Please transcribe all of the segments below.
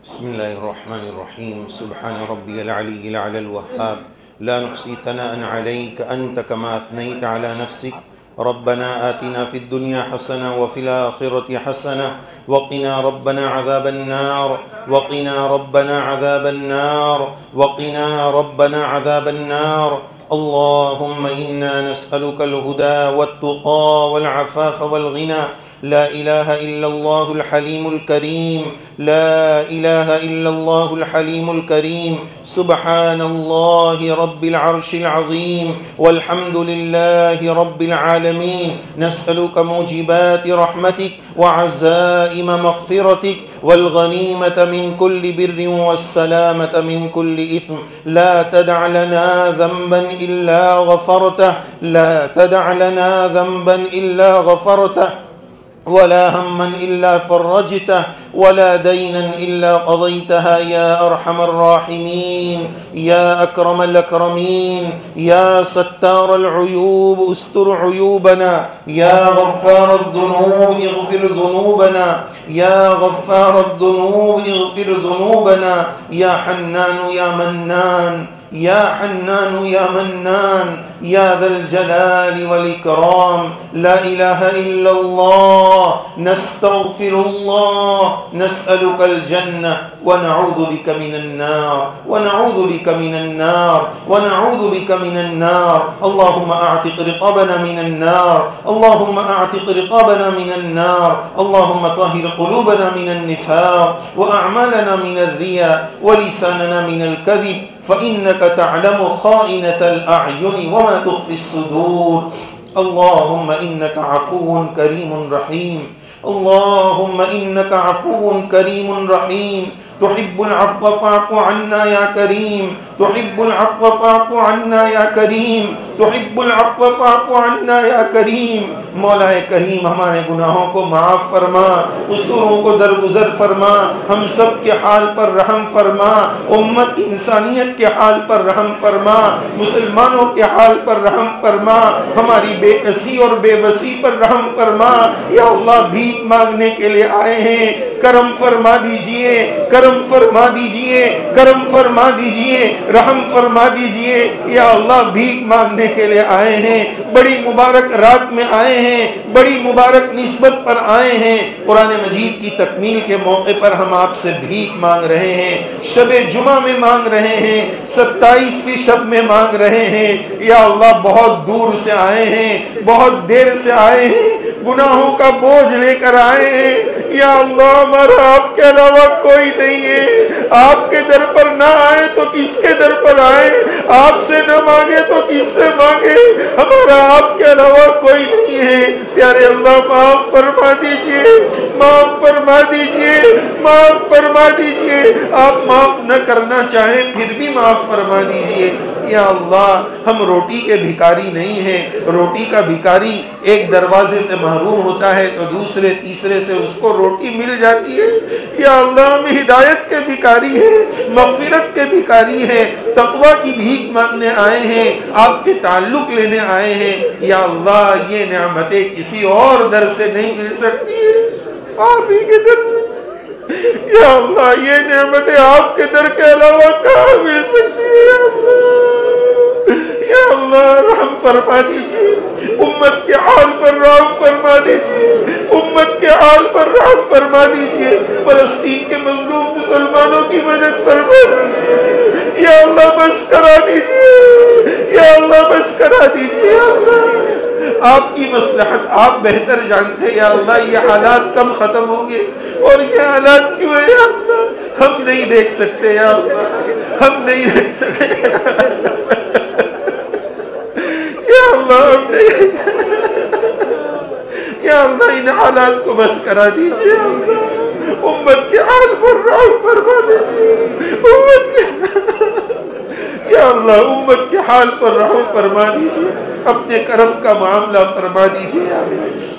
بسم الله الرحمن الرحيم سبحان ربي العلي الأعلى الوهاب لا نحصي ثناء عليك أنت كما أثنيت على نفسك ربنا آتنا في الدنيا حسنة وفي الآخرة حسنة وقنا ربنا عذاب النار وقنا ربنا عذاب النار وقنا ربنا عذاب النار اللهم إنا نسألك الهدى والتقى والعفاف والغنى لا إله إلا الله الحليم الكريم لا إله إلا الله الحليم الكريم سبحان الله رب العرش العظيم والحمد لله رب العالمين نسألك موجبات رحمتك وعزائم مغفرتك والغنيمة من كل بر والسلامة من كل إثم لا تدع لنا ذنبا إلا غفرته لا تدع لنا ذنبا إلا غفرته ولا هما إلا فرجته ولا دينا إلا قضيتها يا أرحم الراحمين يا أكرم الأكرمين يا ستار العيوب استر عيوبنا يا غفار الذنوب اغفر ذنوبنا يا غفار الذنوب اغفر ذنوبنا يا حنان يا منان يا حنان يا منان يا ذا الجلال والإكرام لا إله إلا الله نستغفر الله نسألك الجنة ونعوذ بك من النار ونعوذ بك من النار ونعوذ بك من النار اللهم أعتق رقابنا من النار اللهم أعتق رقابنا من النار اللهم طهر قلوبنا من النفاق وأعمالنا من الرياء ولساننا من الكذب فإنك تعلم خائنة الأعين وما تخفي الصدور اللهم إنك عفو كريم رحيم اللهم إنك عفو كريم رحيم تحب العفو فاعف عنا يا كريم تحب العفو فاعف عنا يا كريم تحب العفو فاعف عنا یا کریم مولا کریم ہمارے گناہوں کو معاف فرما قصوروں کو درگزر فرما ہم سب کے حال پر رحم فرما امت انسانیت کے حال پر رحم فرما مسلمانوں کے حال پر رحم فرما ہماری بے کسی اور بے بسی پر رحم فرما یا اللہ بھیک مانگنے کے لیے آئے ہیں کرم فرما دیجئے کرم فرما دیجئے کرم فرما دیجئے رحم فرما دیجئے یا اللہ بھیک مانگنے کے لیے آئے ہیں بڑی مبارک رات میں آئے ہیں بڑی مبارک نسبت پر آئے ہیں قرآن مجید کی تکمیل کے موقع پر ہم آپ سے بھیک مانگ رہے ہیں شب جمعہ میں مانگ رہے ہیں 27ویں شب میں مانگ رہے ہیں یا اللہ بہت دور سے آئے ہیں بہت دیر سے آئے ہیں گناہوں کا بوجھ لے کر آئے ہیں یا اللہ ہمارا آپ کے علاوہ کوئی نہیں ہے آپ کے در پر نہ آئے تو کس کے در پر آئے آپ سے نہ مانگے تو کس سے مانگے ہمارا آپ کے علاوہ کوئی نہیں ہے پیارے اللہ معاف فرما دیجئے معاف فرما دیجئے معاف فرما دیجئے آپ معاف نہ کرنا چاہیں پھر بھی معاف فرما دیجئے یا اللہ ہم روٹی کے بھکاری نہیں ہیں روٹی کا بھکاری ایک دروازے سے محروم ہوتا ہے تو دوسرے تیسرے سے اس کو روٹی مل جاتی ہے یا اللہ ہم ہدایت کے بھکاری ہیں مغفرت کے بھکاری ہیں تقوی کی بھیک مانگنے آئے ہیں آپ کے تعلق لینے آئے ہیں یا اللہ یہ نعمتیں کسی اور در سے نہیں مل سکتی ہیں آپ ہی کے در سے یا اللہ یہ نعمتیں آپ کے در کے علاوہ کہاں مل سکتی ہیں یا اللہ رحم فرما دیجئے امت کے حال پر رحم فرما دیجئے امت کے حال پر رحم فرما دیجئے فلسطین کے مظلوم مسلمانوں کی مدد فرما دیجئے یا اللہ بس کرا دیجئے یا اللہ بس کرا دیجئے یا اللہ آپ کی مصلحت آپ بہتر جانتے یا اللہ یہ حالات کب ختم ہوں گے اور یہ حالات کیوں ہے یا اللہ ہم نہیں دیکھ سکتے یا اللہ ہم نہیں دیکھ سکتے یا اللہ یا اللہ ان حالات کو بس کرا دیجئے یا اللہ امت کے حال پر رحم فرما دیجئے امت کے یا اللہ امت کے حال پر رحم فرما دیجئے اپنے کرم کا معاملہ فرما دیجئے یا اللہ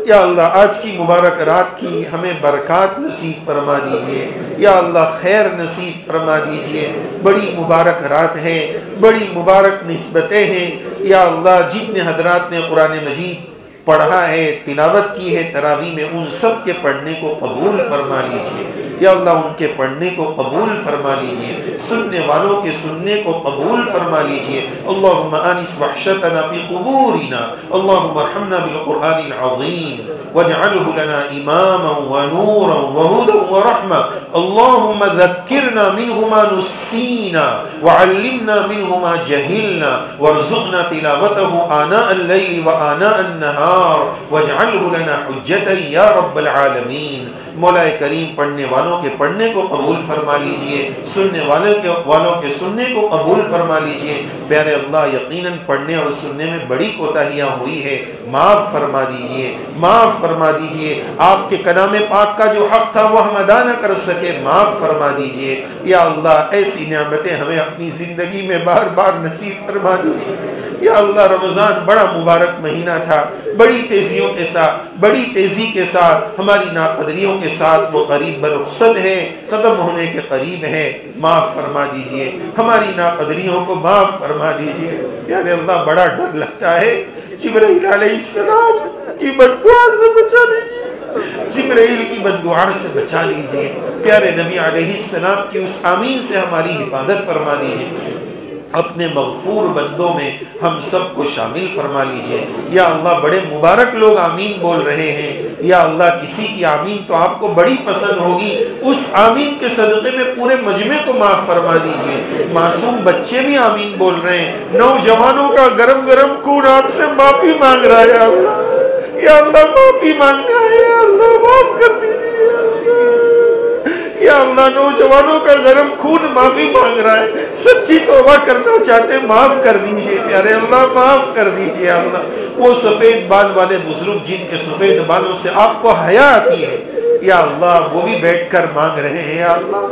یا اللہ آج کی مبارک رات کی ہمیں برکات نصیب فرما دیجئے یا اللہ خیر نصیب فرما دیجئے بڑی مبارک رات ہے بڑی مبارک نسبتیں ہیں یا اللہ جتنے حضرات نے قرآن مجید پڑھا ہے تلاوت کی ہے تراویح میں ان سب کے پڑھنے کو قبول فرما لیجئے یا اللہ ان کے پڑھنے کو قبول فرما لیجئے، سننے والوں کے سننے کو قبول فرما لیجئے۔ اللہم آنس وحشتنا فی قبورنا، اللہم ارحمنا بالقرآن العظیم واجعله لنا اماما ونورا وهدى ورحمة، اللہم ذکرنا منه ما نسینا وعلمنا منه ما جہلنا وارزقنا تلاوته آناء الليل وآناء النهار واجعله لنا حجتا یا رب العالمین۔ مولا کریم پڑھنے والوں کے پڑھنے کو قبول فرما لیجئے، سننے والوں کے سننے کو قبول فرما لیجئے۔ پیارے اللہ یقیناً پڑھنے اور سننے میں بڑی کوتاہیاں ہوئی ہے، معاف فرما دیجئے، معاف فرما دیجئے۔ آپ کے کلام پاک کا جو حق تھا وہ ہم ادا نہ کر سکے، معاف فرما دیجئے۔ یا اللہ ایسی نعمتیں ہمیں اپنی زندگی میں بار بار نصیب فرما دیجئے۔ یا اللہ رمضان بڑا مبارک مہینہ تھا، بڑی تیزیوں کے ساتھ، بڑی تیزی کے ساتھ ہماری ناقدریوں کے ساتھ وہ قریب برخصت ہے، ختم ہونے کے قریب ہے، معاف فرما دیجئے، ہماری ناقدریوں کو معاف فرما دیجئے۔ یعنی اللہ بڑا ڈر لگتا ہے، جبرائیل علیہ السلام کی بددعا سے بچا لیجئے، جبرائیل کی بددعا سے بچا لیجئے، پیارے نبی علیہ السلام کی اس آمین سے ہماری حفاظت فرما دیجئے، اپنے مغفور بندوں میں ہم سب کو شامل فرما لیجئے۔ یا اللہ بڑے مبارک لوگ آمین بول رہے ہیں، یا اللہ کسی کی آمین تو آپ کو بڑی پسند ہوگی، اس آمین کے صدقے میں پورے مجمع کو معاف فرما دیجئے۔ معصوم بچے بھی آمین بول رہے ہیں، نوجوانوں کا گرم گرم خون آپ سے معافی مانگ رہا ہے، یا اللہ، یا اللہ معافی مانگنا ہے، یا اللہ معاف کر دیجئے، یا اللہ نوجوانوں کا گرم خون معافی مانگ رہا ہے، سچی توبہ کرنا چاہتے ہیں، معاف کر دیجئے پیارے اللہ، معاف کر دیجئے۔ یا اللہ وہ سفید بال والے بزرگ جن کے سفید بالوں سے آپ کو حیا آتی ہے، یا اللہ وہ بھی بیٹھ کر مانگ رہے ہیں۔ یا اللہ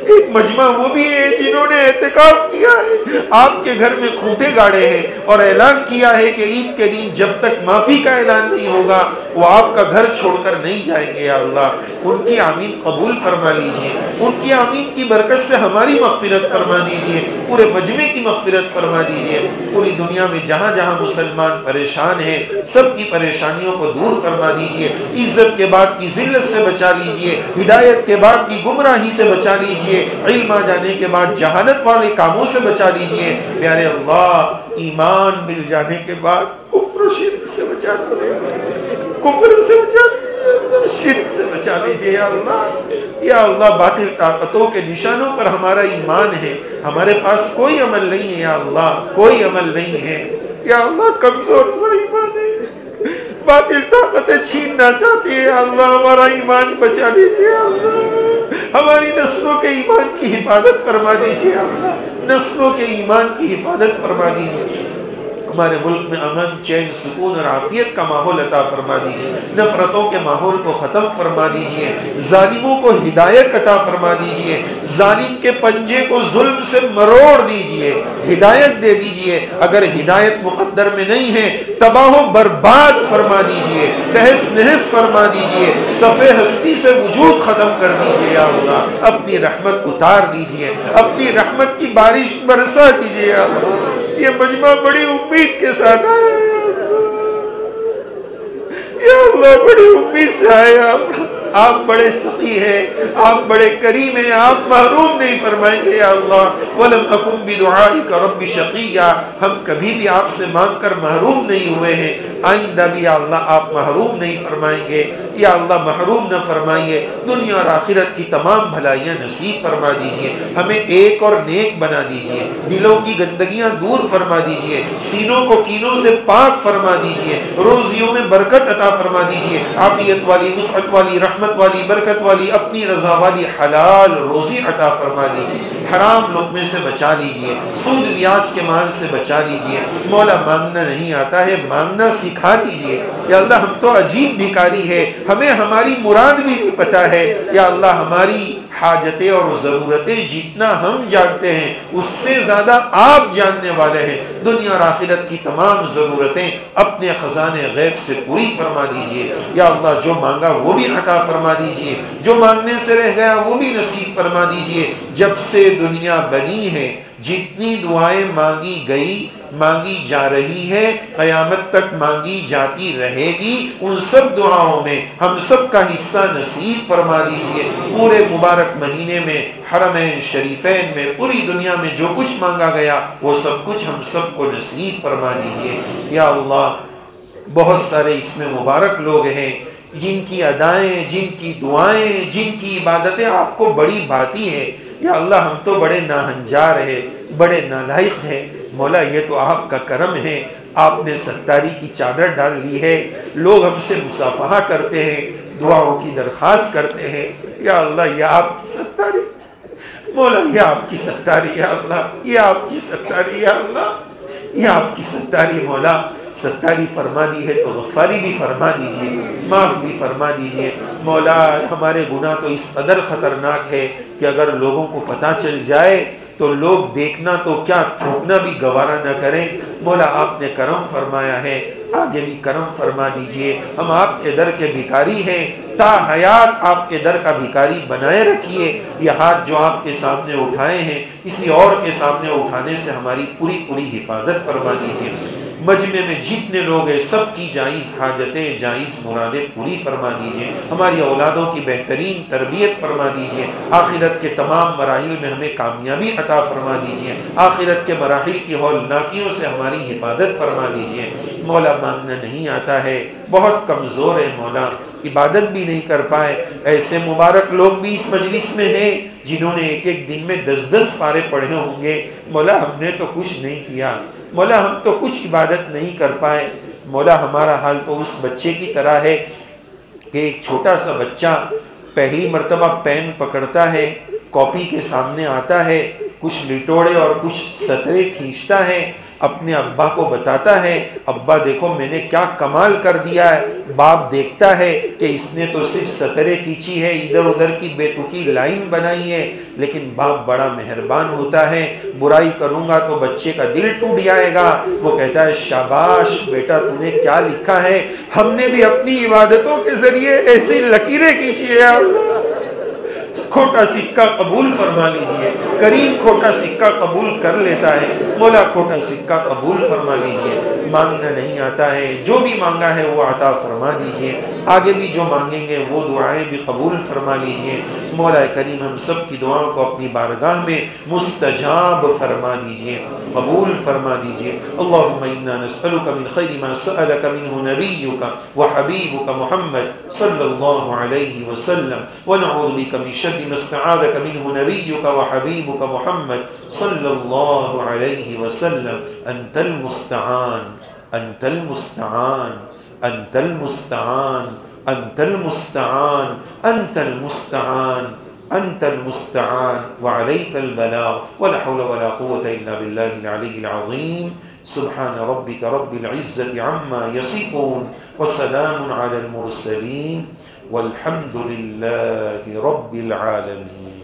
ایک مجمع وہ بھی ہے جنہوں نے اعتکاف کیا ہے، آپ کے گھر میں کھوٹے گاڑے ہیں اور اعلان کیا ہے کہ عید کے دن جب تک معافی کا اعلان نہیں ہوگا وہ آپ کا گھر چھوڑ کر نہیں جائیں گے۔ یا اللہ ان کی آمین قبول فرما لیجئے، ان کی آمین کی برکت سے ہماری مغفرت فرما دیجئے، پورے مجمع کی مغفرت فرما دیجئے۔ پوری دنیا میں جہاں جہاں مسلمان پریشان ہیں سب کی پریشانیوں کو دور فرما دیجئے، عزت کے بعد کی ذلت سے بچا لیجئے، ہدایت کے بعد کی گمراہی سے بچا لیجئے، علم آ جانے کے بعد جہالت والے کاموں سے بچا لیجئے۔ پیارے اللہ ایمان مل جانے کے بعد کفر و شرک سے بچا لیجئے، کفر سے بچا لیجئے، شرک سے بچا لیجئے۔ یا اللہ، یا اللہ باطل طاقتوں کے نشانوں پر ہمارا ایمان ہے، ہمارے پاس کوئی عمل نہیں ہے، یا اللہ کوئی عمل نہیں ہے، یا اللہ کمزور سا ایمان ہے، باطل طاقتیں چھیننا چاہتی ہے، اللہ ہمارا ایمان بچا لیجئے، یا اللہ ہماری نسلوں کے ایمان کی حفاظت فرما دیجئے، اللہ نسلوں کے ایمان کی حفاظت فرما دیجئے، ہمارے ملک میں امن چین سکون اور عافیت کا ماحول عطا فرما دیجئے، نفرتوں کے ماحول کو ختم فرما دیجئے، ظالموں کو ہدایت عطا فرما دیجئے، ظالم کے پنجے کو ظلم سے مروڑ دیجئے، ہدایت دے دیجئے، اگر ہدایت مقدر میں نہیں ہے تباہ و برباد فرما دیجئے، تہس نہس فرما دیجئے، صفحے ہستی سے وجود ختم کر دیجئے۔ یا اللہ اپنی رحمت اتار دیجئے، اپنی رحمت کی بارش برسا دیجئے۔ یا اللہ یہ مجمع بڑی امید کے ساتھ آیا ہے، یا اللہ بڑی امید سے آیا، آپ بڑے سخی ہیں، آپ بڑے کریم ہیں، آپ محروم نہیں فرمائیں گے۔ یا اللہ وَلَمْ أَكُمْ بِدُعَائِكَ رَبِّ شَقِيًّا، ہم کبھی بھی آپ سے مانگ کر محروم نہیں ہوئے ہیں، آئندہ بھی یا اللہ آپ محروم نہیں فرمائیں گے۔ یا اللہ محروم نہ فرمائیے، دنیا اور آخرت کی تمام بھلائیاں نصیب فرما دیجئے، ہمیں ایک اور نیک بنا دیجئے، دلوں کی گندگیاں دور فرما دیجئے، سینوں کو کینوں سے پاک فرما دیجئے، روزیوں میں برکت عطا فرما دیجئے، عافیت والی، وسعت والی، رحمت والی، برکت والی، اپنی رضا والی حلال روزی عطا فرما دیجئے، حرام لقمے سے بچا لیجئے، سود بیاج کے مال سے بچا لیجئے۔ مولا مانگنا نہیں آتا ہے، مانگنا سکھا دیجئے۔ یا اللہ ہم تو عجیب بھکاری ہے، ہمیں ہماری مراد بھی نہیں پتا ہے۔ یا اللہ ہماری حاجتیں اور ضرورتیں جتنا ہم جانتے ہیں اس سے زیادہ آپ جاننے والے ہیں، دنیا اور آخرت کی تمام ضرورتیں اپنے خزانے غیب سے پوری فرما دیجئے۔ یا اللہ جو مانگا وہ بھی عطا فرما دیجئے، جو مانگنے سے رہ گیا وہ بھی نصیب فرما دیجئے۔ جب سے دنیا بنی ہے جتنی دعائیں مانگی گئی مانگی جا رہی ہے، قیامت تک مانگی جاتی رہے گی، ان سب دعاؤں میں ہم سب کا حصہ نصیب فرما دیجئے۔ پورے مبارک مہینے میں حرمین شریفین میں پوری دنیا میں جو کچھ مانگا گیا وہ سب کچھ ہم سب کو نصیب فرما دیجئے۔ یا اللہ بہت سارے اس میں مبارک لوگ ہیں جن کی ادائیں، جن کی دعائیں، جن کی عبادتیں آپ کو بڑی بھاتی ہے۔ یا اللہ ہم تو بڑے ناہنجار ہیں، بڑے نالائق ہیں، مولا یہ تو آپ کا کرم ہے، آپ نے ستاری کی چادر ڈال لی ہے، لوگ ہم سے مصافحہ کرتے ہیں، دعاؤں کی درخواست کرتے ہیں۔ یا اللہ یہ آپ کی ستاری، مولا یہ آپ کی ستاری، یا اللہ یہ آپ کی ستاری، یا اللہ یہ آپ کی ستاری، مولا ستاری فرما دی ہے تو غفاری بھی فرما دیجئے، معاف بھی فرما دیجئے۔ مولا ہمارے گناہ تو اس قدر خطرناک ہے کہ اگر لوگوں کو پتہ چل جائے تو لوگ دیکھنا تو کیا تھوکنا بھی گوارا نہ کریں۔ مولا آپ نے کرم فرمایا ہے، آگے بھی کرم فرما دیجئے۔ ہم آپ کے در کے بھکاری ہیں، تا حیات آپ کے در کا بھکاری بنائے رکھیے۔ یہ ہاتھ جو آپ کے سامنے اٹھائے ہیں کسی اور کے سامنے اٹھانے سے ہماری پوری پوری حفاظت فرما دیجئے۔ مجمع میں جتنے لوگ ہیں سب کی جائز حاجتیں، جائز مرادیں پوری فرما دیجئے۔ ہماری اولادوں کی بہترین تربیت فرما دیجئے۔ آخرت کے تمام مراحل میں ہمیں کامیابی عطا فرما دیجئے۔ آخرت کے مراحل کی ہولناکیوں سے ہماری حفاظت فرما دیجئے۔ مولا مانگنا نہیں آتا ہے، بہت کمزور ہے مولا، عبادت بھی نہیں کر پائے۔ ایسے مبارک لوگ بھی اس مجلس میں ہیں جنہوں نے ایک ایک دن میں 10 پارے پڑھے ہوں گے۔ مولا ہم نے تو کچھ نہیں کیا، مولا ہم تو کچھ عبادت نہیں کر پائے۔ مولا ہمارا حال تو اس بچے کی طرح ہے کہ ایک چھوٹا سا بچہ پہلی مرتبہ پین پکڑتا ہے، کاپی کے سامنے آتا ہے، کچھ لٹوڑے اور کچھ سطرے کھینچتا ہے، اپنے ابا کو بتاتا ہے، ابا دیکھو میں نے کیا کمال کر دیا ہے۔ باپ دیکھتا ہے کہ اس نے تو صرف سطرے کھینچی ہے، ادھر ادھر کی بے تکی لائن بنائی ہے، لیکن باپ بڑا مہربان ہوتا ہے۔ برائی کروں گا تو بچے کا دل ٹوٹ جائے گا، وہ کہتا ہے شاباش بیٹا تو نے کیا لکھا ہے، ہم نے بھی اپنی عبادتوں کے ذریعے ایسی لکیریں کھینچی ہے۔ اللہ کھوٹا سکہ قبول فرما لیجئے، کریم کھوٹا سکہ قبول کر لیتا ہے، مولا کھوٹا سکہ قبول فرما لیجئے۔ مانگنا نہیں آتا ہے، جو بھی مانگا ہے وہ عطا فرما دیجئے، آگے بھی جو مانگیں گے وہ دعائیں بھی قبول فرما لیجئے۔ مولا کریم ہم سب کی دعاؤں کو اپنی بارگاہ میں مستجاب فرما دیجئے، قبول فرما دیجئے۔ اللہم انا نسألک من خیر ما سألک منہ نبیک وحبیبک محمد صلی اللہ علیہ وسلم، ونعوذ بک من شر ما استعاذک منہ نبیک وحبیبک محمد صلی اللہ علیہ وسلم۔ انت المستعان، انت المستعان، انت المستعان، انت المستعان، انت المستعان، انت المستعان، وعلیک البلاغ، ولا حول ولا قوة الا باللہ العلی العظیم۔ سبحان ربک رب العزة عما یصفون، وسلام علی المرسلین، والحمد للہ رب العالمین۔